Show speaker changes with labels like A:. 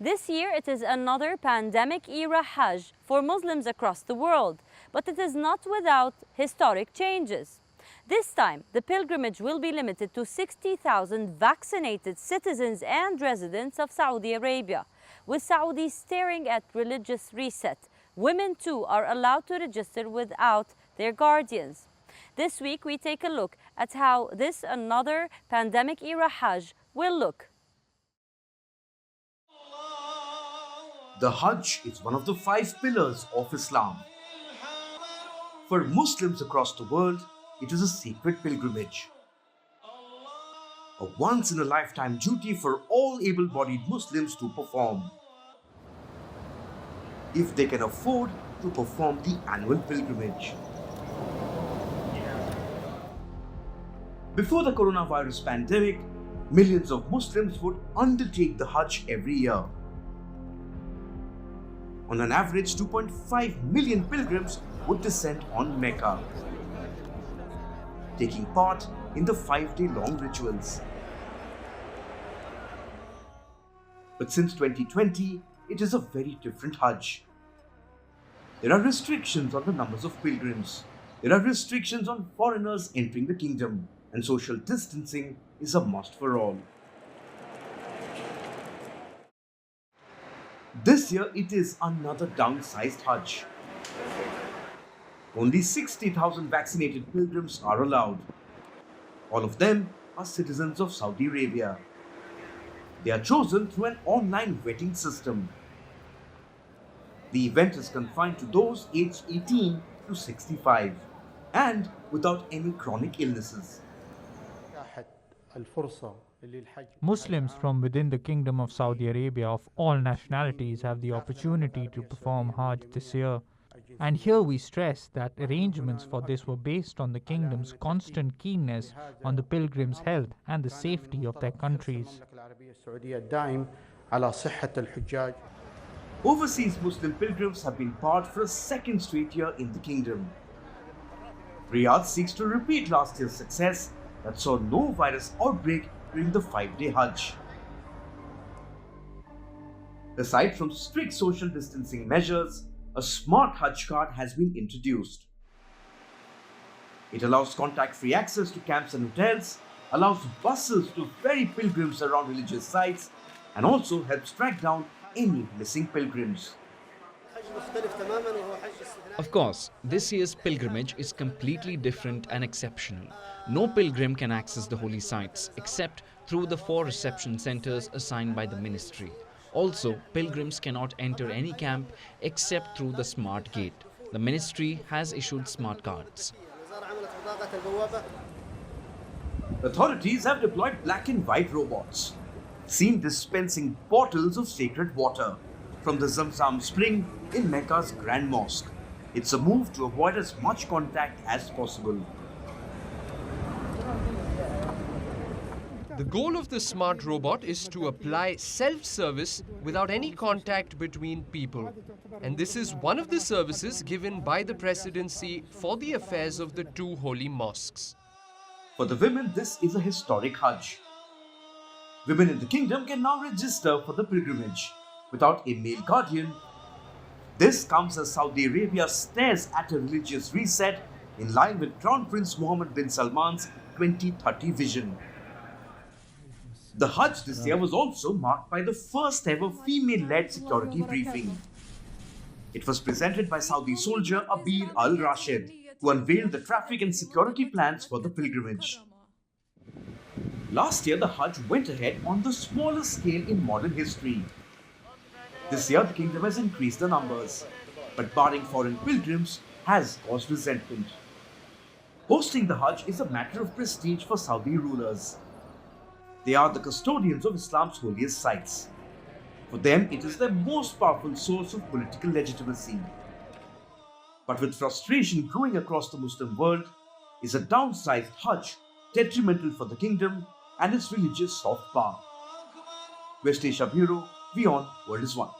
A: This year it is another pandemic-era Hajj for Muslims across the world, but it is not without historic changes. This time, the pilgrimage will be limited to 60,000 vaccinated citizens and residents of Saudi Arabia. With Saudis staring at religious reset, women too are allowed to register without their guardians. This week, we take a look at how this another pandemic-era Hajj will look.
B: The Hajj is one of the 5 pillars of Islam. For Muslims across the world, it is a sacred pilgrimage. A once-in-a-lifetime duty for all able-bodied Muslims to perform, if they can afford to perform the annual pilgrimage. Before the coronavirus pandemic, millions of Muslims would undertake the Hajj every year. On an average, 2.5 million pilgrims would descend on Mecca, taking part in the 5-day-long rituals. But since 2020, it is a very different Hajj. There are restrictions on the numbers of pilgrims. There are restrictions on foreigners entering the kingdom, and social distancing is a must for all. This year, it is another downsized Hajj. Only 60,000 vaccinated pilgrims are allowed. All of them are citizens of Saudi Arabia. They are chosen through an online vetting system. The event is confined to those aged 18 to 65 and without any chronic illnesses.
C: Muslims from within the Kingdom of Saudi Arabia of all nationalities have the opportunity to perform Hajj this year. And here we stress that arrangements for this were based on the Kingdom's constant keenness on the pilgrims' health and the safety of their countries.
B: Overseas Muslim pilgrims have been barred for a second straight year in the Kingdom. Riyadh seeks to repeat last year's success that saw no virus outbreak during the 5-day Hajj. Aside from strict social distancing measures, a smart Hajj card has been introduced. It allows contact-free access to camps and hotels, allows buses to ferry pilgrims around religious sites, and also helps track down any missing pilgrims.
D: Of course, this year's pilgrimage is completely different and exceptional. No pilgrim can access the holy sites except through the 4 reception centers assigned by the ministry. Also, pilgrims cannot enter any camp except through the smart gate. The ministry has issued smart cards.
B: Authorities have deployed black and white robots, seen dispensing bottles of sacred water from the Zamzam spring in Mecca's Grand Mosque. It's a move to avoid as much contact as possible.
E: The goal of the smart robot is to apply self-service without any contact between people. And this is one of the services given by the Presidency for the affairs of the 2 holy mosques.
B: For the women, this is a historic Hajj. Women in the kingdom can now register for the pilgrimage without a male guardian. This comes as Saudi Arabia stares at a religious reset in line with Crown Prince Mohammed bin Salman's 2030 vision. The Hajj this year was also marked by the first ever female-led security briefing. It was presented by Saudi soldier Abir al-Rashid, who unveiled the traffic and security plans for the pilgrimage. Last year, the Hajj went ahead on the smallest scale in modern history. This year, the kingdom has increased the numbers, but barring foreign pilgrims has caused resentment. Hosting the Hajj is a matter of prestige for Saudi rulers. They are the custodians of Islam's holiest sites. For them, it is their most powerful source of political legitimacy. But with frustration growing across the Muslim world, is a downsized Hajj detrimental for the kingdom and its religious soft power? West Asia Bureau, WION World is One.